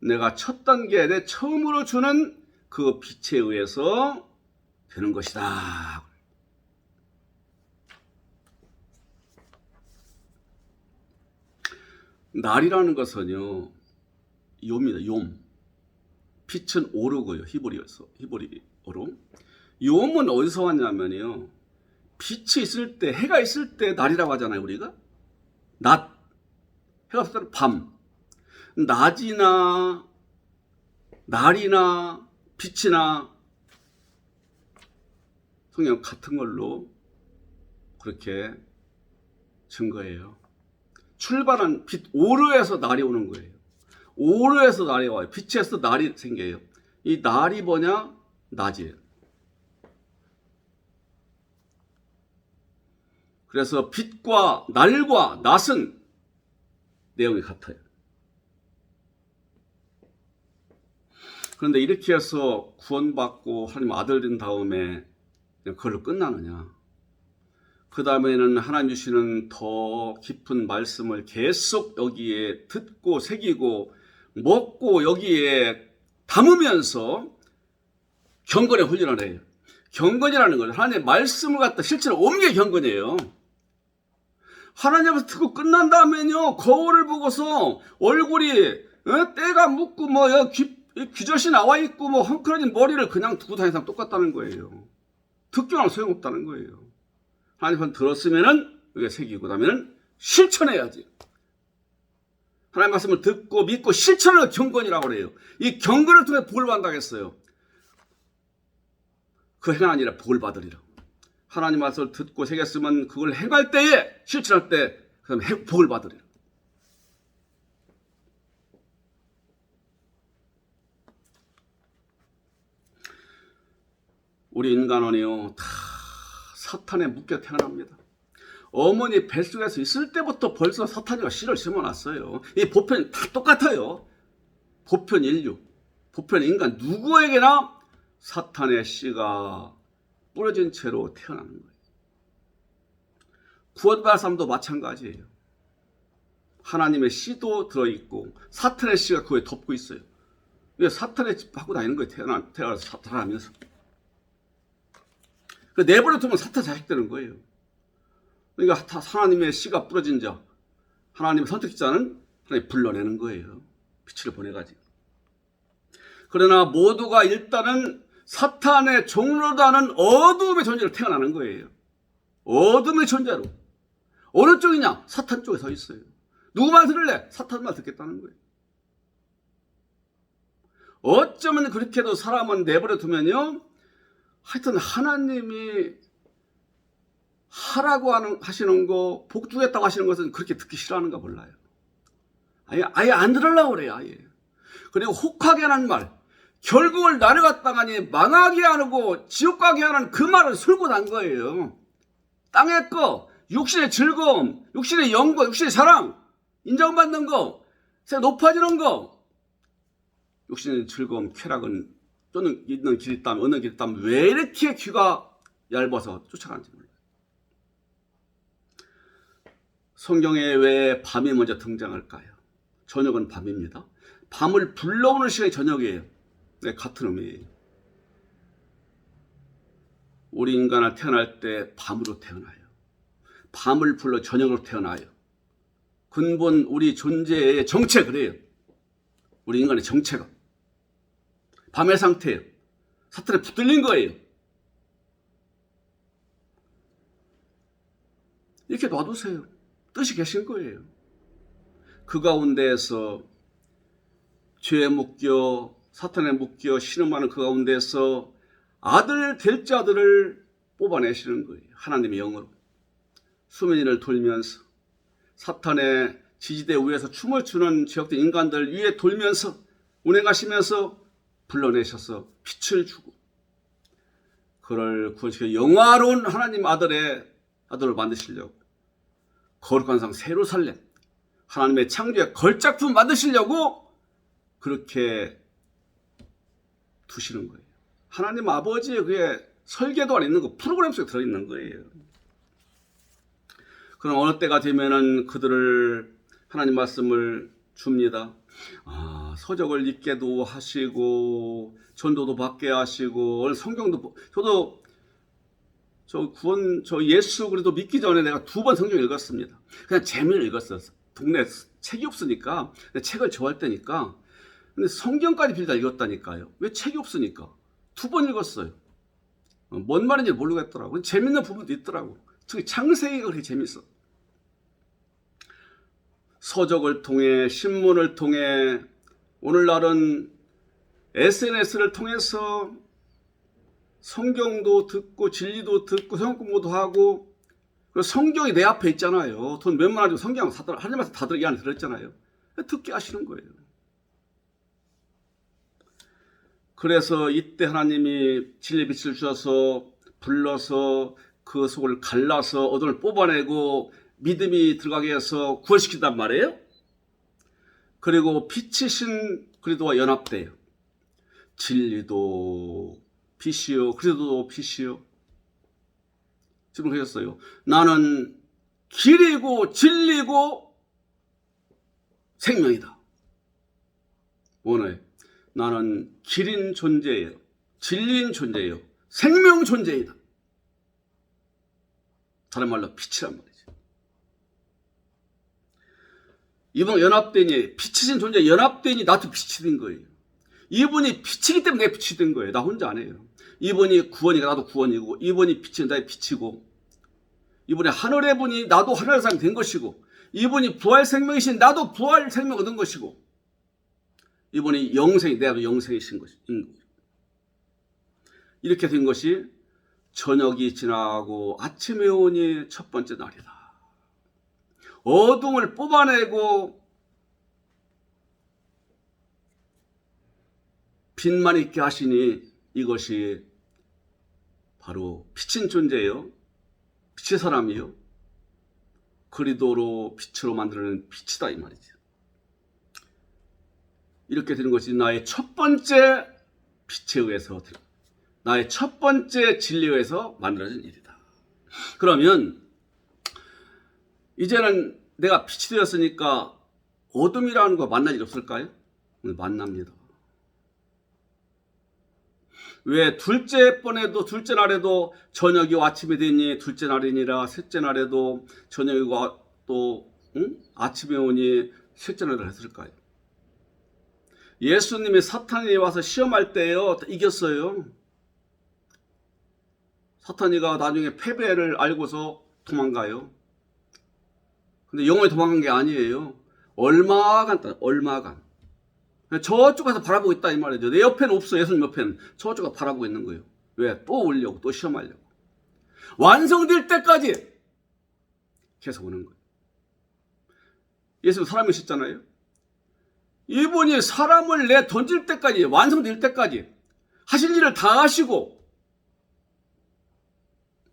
내가 첫 단계, 내 처음으로 주는 그 빛에 의해서 되는 것이다. 날이라는 것은요, 요입니다. 욤. 빛은 오르고요. 히브리어로. 욤은 어디서 왔냐면요, 빛이 있을 때, 해가 있을 때 날이라고 하잖아요, 우리가. 낮. 해가 없을 때는 밤. 낮이나 날이나 빛이나 성경 같은 걸로 그렇게 증거해요. 출발한 빛, 오르에서 날이 오는 거예요. 오르에서 날이 와요. 빛에서 날이 생겨요. 이 날이 뭐냐? 낮이에요. 그래서 빛과 날과 낮은 내용이 같아요. 그런데 이렇게 해서 구원받고 하나님 아들 된 다음에 그걸로 끝나느냐? 그 다음에는 하나님 주시는 더 깊은 말씀을 계속 여기에 듣고 새기고 먹고 여기에 담으면서 경건의 훈련을 해요. 경건이라는 것은 하나님의 말씀을 갖다 실제로 옮겨 경건이에요. 하나님 앞에서 듣고 끝난 다음에는요, 거울을 보고서 얼굴이 때가 묻고 귀젖이 나와 있고 헝클어진 머리를 그냥 두고 다니는 사람 똑같다는 거예요. 듣기만 소용없다는 거예요. 하나님 편 들었으면은 여기에 새기고 그다음에는 실천해야지. 하나님 말씀을 듣고 믿고 실천을 경건이라고 그래요. 이 경건을 통해 복을 받는다고 했어요. 그 행한 아니라 복을 받으리라. 하나님 말씀을 듣고 새겼으면 그걸 행할 때에 실천할 때 그다음에 복을 받으리라. 우리 인간은요 다 사탄에 묶여 태어납니다. 어머니 뱃속에서 있을 때부터 벌써 사탄이가 씨를 심어놨어요. 이 보편이 다 똑같아요. 보편 인류, 보편 인간 누구에게나 사탄의 씨가 뿌려진 채로 태어나는 거예요. 구원받을 사람도 마찬가지예요. 하나님의 씨도 들어있고 사탄의 씨가 그에 덮고 있어요. 왜 사탄의 집 하고 다니는 거예요. 태어나서 살아가면서. 내버려 두면 사탄 자식 되는 거예요. 그러니까 하나님의 씨가 뿌려진 자, 하나님의 선택자는 하나님 불러내는 거예요. 빛을 보내가지고. 그러나 모두가 일단은 사탄의 종로도 하는 어둠의 존재로 태어나는 거예요. 어둠의 존재로. 어느 쪽이냐? 사탄 쪽에 서 있어요. 누구 말 들을래? 사탄 말 듣겠다는 거예요. 어쩌면 그렇게도 사람은 내버려 두면요. 하여튼 하나님이 하라고 하시는 거, 복 주겠다고 하시는 것은 그렇게 듣기 싫어하는가 몰라요. 아예 안 들으려고 그래요, 아예. 그리고 혹하게 하는 말, 결국을 나를 갖다가니 망하게 하고 지옥 가게 하는 그 말을 술고 난 거예요. 땅의 거, 육신의 즐거움, 육신의 영광, 육신의 사랑, 인정받는 거, 높아지는 거, 육신의 즐거움, 쾌락은 또는 있는 길이 있다면 어느 길이 있다면 왜 이렇게 귀가 얇아서 쫓아가는지 몰라요. 성경에 왜 밤이 먼저 등장할까요? 저녁은 밤입니다. 밤을 불러오는 시간이 저녁이에요. 네, 같은 의미예요. 우리 인간을 태어날 때 밤으로 태어나요. 밤을 불러 저녁으로 태어나요. 근본 우리 존재의 정체 그래요. 우리 인간의 정체가. 밤의 상태예요. 사탄에 붙들린 거예요. 이렇게 놔두세요. 뜻이 계신 거예요. 그 가운데에서 죄에 묶여 사탄에 묶여 신음하는 그 가운데에서 아들 될 자들을 뽑아내시는 거예요. 하나님의 영으로. 수면위를 돌면서 사탄의 지지대 위에서 춤을 추는 지역된 인간들 위에 돌면서 운행하시면서 불러내셔서 빛을 주고 그를 구원시켜 영화로운 하나님 아들을 만드시려고 거룩한 상 새로 살렘 하나님의 창조의 걸작품 만드시려고 그렇게 두시는 거예요. 하나님 아버지의 그의 설계도 안에 있는 거 프로그램 속에 들어있는 거예요. 그럼 어느 때가 되면은 그들을 하나님 말씀을 줍니다. 서적을 읽게도 하시고 전도도 받게 하시고 성경도 저 예수 그리스도 믿기 전에 내가 2번 성경 읽었습니다. 그냥 재미를 읽었어요. 동네 책이 없으니까 책을 좋아할 때니까. 근데 성경까지 빌다 읽었다니까요. 왜 책이 없으니까 2번 읽었어요. 뭔 말인지 모르겠더라고. 재밌는 부분도 있더라고. 특히 창세기가 그렇게 재밌어. 서적을 통해 신문을 통해 오늘날은 SNS를 통해서 성경도 듣고 진리도 듣고 성경 공부도 하고 그리고 성경이 내 앞에 있잖아요. 돈 몇만 원 주고 성경 하나님 말씀 이 안에 들어있잖아요. 듣게 하시는 거예요. 그래서 이때 하나님이 진리의 빛을 주셔서 불러서 그 속을 갈라서 어둠을 뽑아내고 믿음이 들어가게 해서 구원시킨단 말이에요. 그리고 빛이신 그리스도와 연합돼요. 진리도 빛이요 그리스도도 빛이요. 지금 그러셨어요. 나는 길이고 진리고 생명이다. 뭐네? 나는 길인 존재예요. 진리인 존재예요. 생명 존재이다. 다른 말로 빛이란 말이죠. 이분 연합되니 빛이신 존재 연합되니 나도 빛이 된 거예요. 이분이 빛이기 때문에 내 빛이 된 거예요. 나 혼자 안 해요. 이분이 구원이니까 나도 구원이고, 이분이 빛이 나의 빛이고, 이분이 하늘의 분이 나도 하늘의 사람이 된 것이고, 이분이 부활 생명이신 나도 부활 생명 얻은 것이고, 이분이 영생이 내가 영생이신 것이 이렇게 된 것이 저녁이 지나고 아침에 오니 첫 번째 날이다. 어둠을 뽑아내고 빛만 있게 하시니 이것이 바로 빛인 존재예요. 빛의 사람이요. 그리도로 빛으로 만드는 빛이다 이 말이죠. 이렇게 되는 것이 나의 첫 번째 빛에 의해서, 나의 첫 번째 진리에 의해서 만들어진 일이다. 그러면 이제는 내가 빛이 되었으니까 어둠이라는 거 만날 일 없을까요? 만납니다. 왜 둘째 번에도 둘째 날에도 저녁이고 아침이 되니 둘째 날이니라, 셋째 날에도 저녁이고 또 아침에 오니 셋째 날을 했을까요? 예수님이 사탄이 와서 시험할 때요 이겼어요. 사탄이가 나중에 패배를 알고서 도망가요. 근데 영원히 도망간 게 아니에요. 얼마간 저쪽 가서 바라보고 있다 이 말이죠. 내 옆에는 없어. 예수님 옆에는 저쪽 가서 바라보고 있는 거예요. 왜? 또 오려고, 또 시험하려고. 완성될 때까지 계속 오는 거예요. 예수님 사람이셨잖아요. 이분이 사람을 내 던질 때까지, 완성될 때까지 하실 일을 다 하시고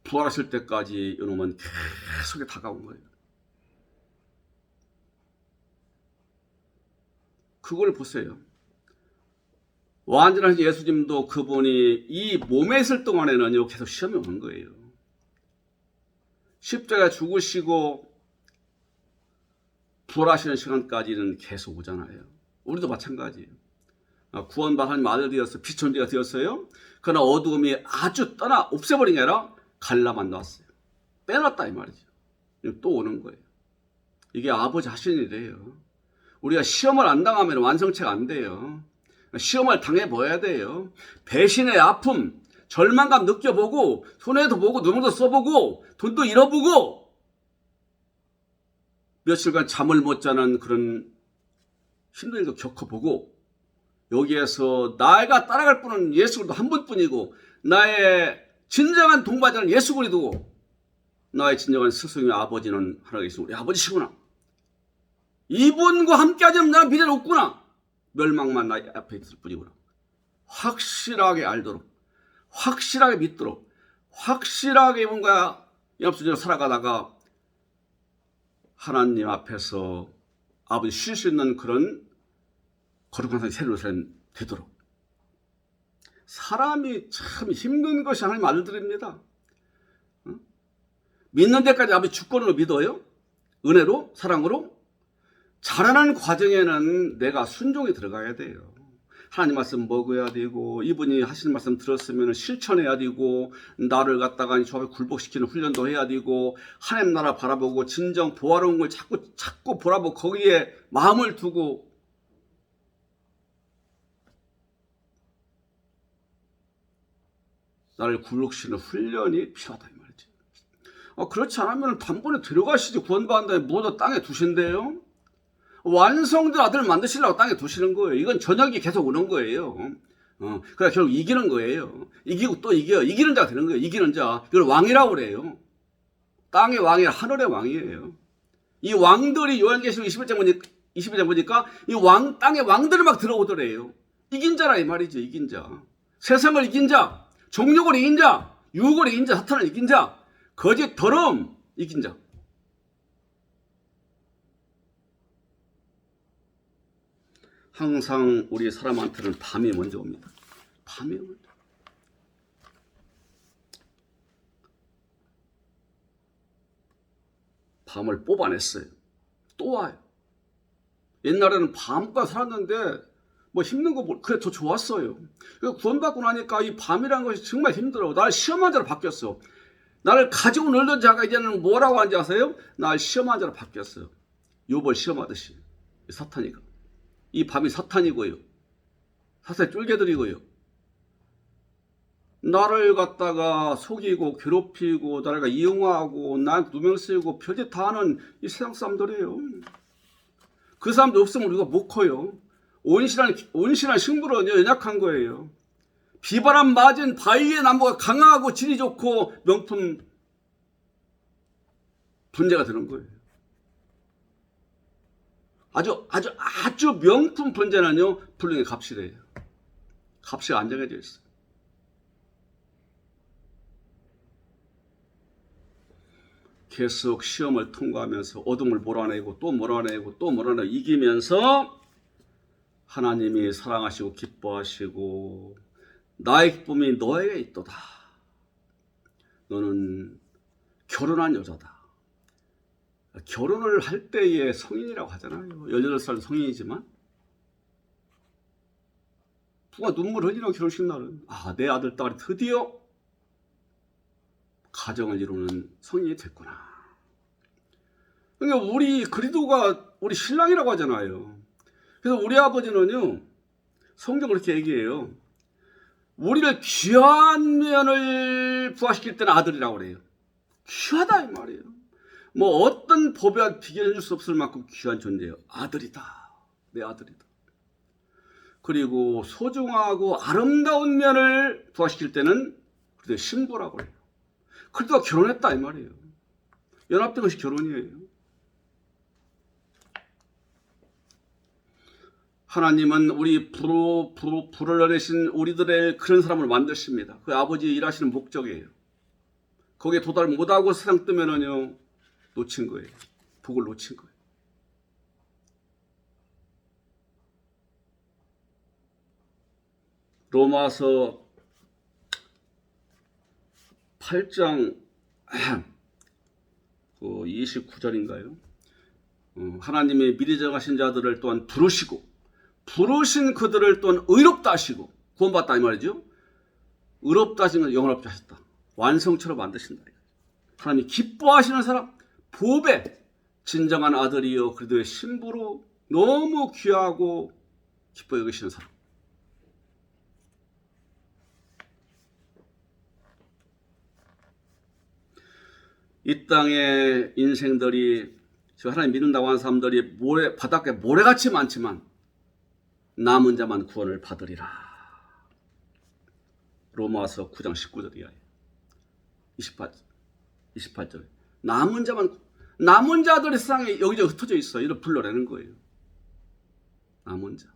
부활하실 때까지 이놈은 계속 다가온 거예요. 그걸 보세요. 완전하신 예수님도 그분이 이 몸에 있을 동안에는 계속 시험이 오는 거예요. 십자가에 죽으시고 부활하시는 시간까지는 계속 오잖아요. 우리도 마찬가지예요. 구원받은 하나님 아들 되었어요. 빛 존재가 되었어요. 그러나 어두움이 아주 떠나 없애버린 게 아니라 갈라만 놨어요. 빼놨다 이 말이죠. 또 오는 거예요. 이게 아버지 하시는 일이에요. 우리가 시험을 안 당하면 완성체가 안 돼요. 시험을 당해봐야 돼요. 배신의 아픔, 절망감 느껴보고, 손해도 보고, 눈물도 써보고, 돈도 잃어보고, 며칠간 잠을 못 자는 그런 힘든 일도 겪어보고, 여기에서 나가 따라갈 분은 예수 그리스도 한 분뿐이고, 나의 진정한 동반자는 예수 그리스도고, 나의 진정한 스승의 아버지는 하나가 계신 우리 아버지시구나. 이분과 함께하지 않으면 나는 미래는 없구나. 멸망만 나 앞에 있을 뿐이구나. 확실하게 알도록, 확실하게 믿도록, 확실하게 이분과 연합순전을 살아가다가 하나님 앞에서 아버지 쉴 수 있는 그런 거룩한 삶이 새로운 삶이 되도록. 사람이 참 힘든 것이 하나님 아들들입니다. 믿는 데까지 아버지 주권으로 믿어요? 은혜로? 사랑으로? 자라나는 과정에는 내가 순종이 들어가야 돼요. 하나님 말씀 먹어야 되고, 이분이 하시는 말씀 들었으면 실천해야 되고, 나를 갖다가 저 앞에 굴복시키는 훈련도 해야 되고, 하나님 나라 바라보고 진정 보아로운 걸 자꾸 보라보고 거기에 마음을 두고, 나를 굴복시키는 훈련이 필요하다 이 말이지. 그렇지 않으면 단번에 들어가시지. 구원받은 다음에 모두 땅에 두신대요. 완성된 아들을 만드시려고 땅에 두시는 거예요. 이건 저녁이 계속 오는 거예요. 그래 결국 이기는 거예요. 이기고 또 이겨요. 이기는 자가 되는 거예요. 이기는 자. 이걸 왕이라고 그래요. 땅의 왕이 하늘의 왕이에요. 이 왕들이 요한계시록 21장 보니까 이 땅의 왕들이 막 들어오더래요. 이긴 자라 이 말이죠. 이긴 자. 세상을 이긴 자, 정욕을 이긴 자, 유혹을 이긴 자, 사탄을 이긴 자, 거짓 더러움 이긴 자. 항상 우리 사람한테는 밤이 먼저 옵니다. 밤이 옵니다. 밤을 뽑아냈어요. 또 와요. 옛날에는 밤과 살았는데 뭐 힘든 거 그래 더 좋았어요. 구원받고 나니까 이 밤이라는 것이 정말 힘들어. 나를 시험한 자로 바뀌었어. 나를 가지고 놀던 자가 이제는 뭐라고 하는지 아세요? 나를 시험한 자로 바뀌었어요. 욥을 시험하듯이. 사탄이가. 이 밤이 사탄이고요. 사탄의 쫄개들이고요. 나를 갖다가 속이고 괴롭히고 나를 이용하고 난 누명 쓰이고 별짓 다 하는 이 세상 사람들이에요. 그 사람들 없으면 우리가 못 커요. 온실한 식물은 연약한 거예요. 비바람 맞은 바위의 나무가 강하고 질이 좋고 명품 분재가 되는 거예요. 아주 명품 분재는요, 불륜의 값이래요. 값이 안 정해져 있어요. 계속 시험을 통과하면서 어둠을 몰아내고 또 몰아내고 또 몰아내고 이기면서 하나님이 사랑하시고 기뻐하시고 나의 기쁨이 너에게 있도다. 너는 결혼한 여자다. 결혼을 할 때의 성인이라고 하잖아요. 18살 성인이지만 누가 눈물 흘리는 결혼식 날은 내 아들 딸이 드디어 가정을 이루는 성인이 됐구나. 그러니까 우리 그리도가 우리 신랑이라고 하잖아요. 그래서 우리 아버지는요, 성경 그렇게 얘기해요. 우리를 귀한 면을 부화시킬 때는 아들이라고 그래요. 귀하다 이 말이에요. 뭐 어떤 법에 비교해줄 수 없을 만큼 귀한 존재예요. 아들이다. 내 아들이다. 그리고 소중하고 아름다운 면을 부화시킬 때는 그래도 신부라고 해요. 그래도 결혼했다 이 말이에요. 연합된 것이 결혼이에요. 하나님은 우리 불을 내신 우리들의 그런 사람을 만드십니다. 그 아버지 일하시는 목적이에요. 거기에 도달 못하고 세상 뜨면은요, 놓친 거예요. 복을 놓친 거예요. 로마서 8장 29절인가요? 하나님이 미리 정하신 자들을 또한 부르신 그들을 또한 의롭다 하시고 구원받다 이 말이죠. 의롭다 하시는 걸 영원롭게 하셨다. 완성처럼 만드신다. 하나님이 기뻐하시는 사람, 보배 진정한 아들이요 그리도의 신부로 너무 귀하고 기뻐 여기시는 사람. 이 땅의 인생들이 하나님 믿는다고 하는 사람들이 바닷가에 모래같이 많지만 남은 자만 구원을 받으리라. 로마서 9장 19절이야. 28절. 남은 자들이 세상에 여기저기 흩어져 있어. 이를 불러내는 거예요. 남은 자.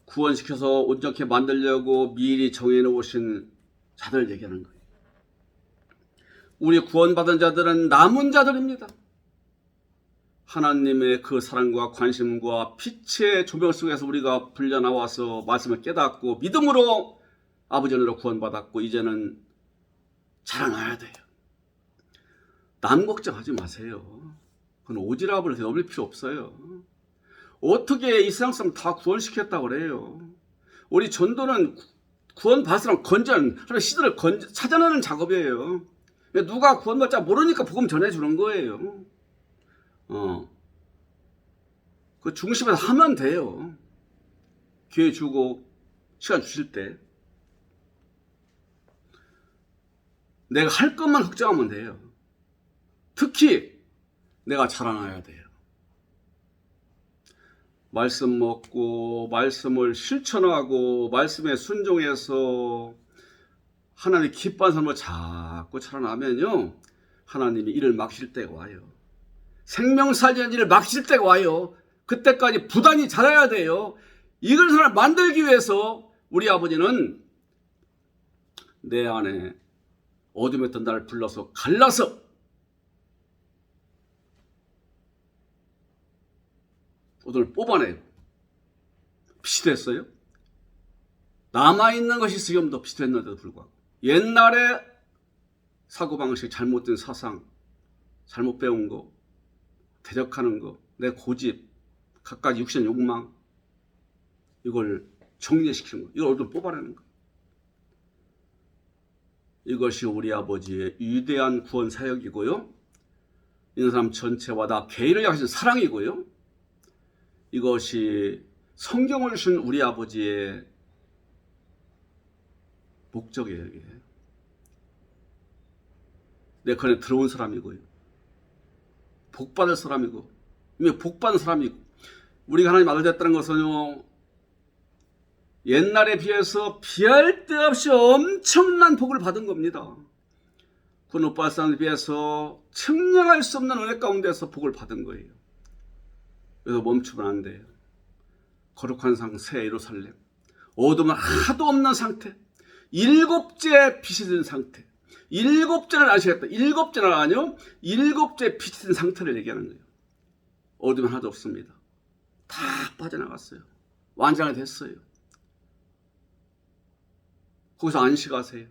구원시켜서 온전케 만들려고 미리 정해놓으신 자들 얘기하는 거예요. 우리 구원받은 자들은 남은 자들입니다. 하나님의 그 사랑과 관심과 빛의 조명 속에서 우리가 불려나와서 말씀을 깨닫고 믿음으로 아버지 은혜로 구원받았고 이제는 자라나야 돼요. 남 걱정하지 마세요. 그건 오지랖을 넘을 필요 없어요. 어떻게 이 세상 사람 다 구원시켰다고 그래요. 우리 전도는 구원받은 사람 건전, 하나님 시대를 찾아내는 작업이에요. 누가 구원받자 모르니까 복음 전해주는 거예요. 그 중심에서 하면 돼요. 기회 주고 시간 주실 때 내가 할 것만 걱정하면 돼요. 특히 내가 자라나야 돼요. 말씀 먹고 말씀을 실천하고 말씀에 순종해서 하나님의 기뻐하는 삶을 자꾸 자라나면요, 하나님이 일을 막실 때가 와요. 생명 살리는 일을 막실 때가 와요. 그때까지 부단히 자라야 돼요. 이걸 사람 만들기 위해서 우리 아버지는 내 안에 어둠에 있던 나를 불러서 갈라서 어둠을 뽑아내요. 빛이 됐어요. 남아있는 것이 수염도 빛이 됐는데도 불구하고 옛날에 사고방식, 잘못된 사상, 잘못 배운 거, 대적하는 거, 내 고집, 각각 육신 욕망, 이걸 정리시키는 거, 이걸 어둠을 뽑아내는 거. 이것이 우리 아버지의 위대한 구원 사역이고요. 있는 사람 전체와 다 개인을 향하신 사랑이고요. 이것이 성경을 주신 우리 아버지의 목적이에요. 이게. 내 건에 들어온 사람이고요. 복받을 사람이고 이미 복받은 사람이고 우리가 하나님 아들 됐다는 것은요. 옛날에 비해서 비할 데 없이 엄청난 복을 받은 겁니다. 그 못 받은 사람에 비해서 측량할 수 없는 은혜 가운데서 복을 받은 거예요. 그래서 멈추면 안 돼요. 거룩한 상 새 예루살렘, 어둠은 하도 없는 상태, 일곱째 빛이 든 상태, 일곱째를 아시겠다. 일곱째는 아니요, 일곱째 빛이 든 상태를 얘기하는 거예요. 어둠은 하나도 없습니다. 다 빠져나갔어요. 완전히 됐어요. 거기서 안식하세요.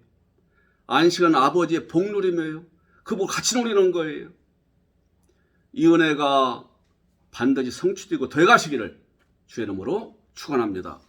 안식은 아버지의 복 누림이에요. 그 복 같이 누리는 거예요. 이 은혜가 반드시 성취되고 돼가시기를 주의 이름으로 축원합니다.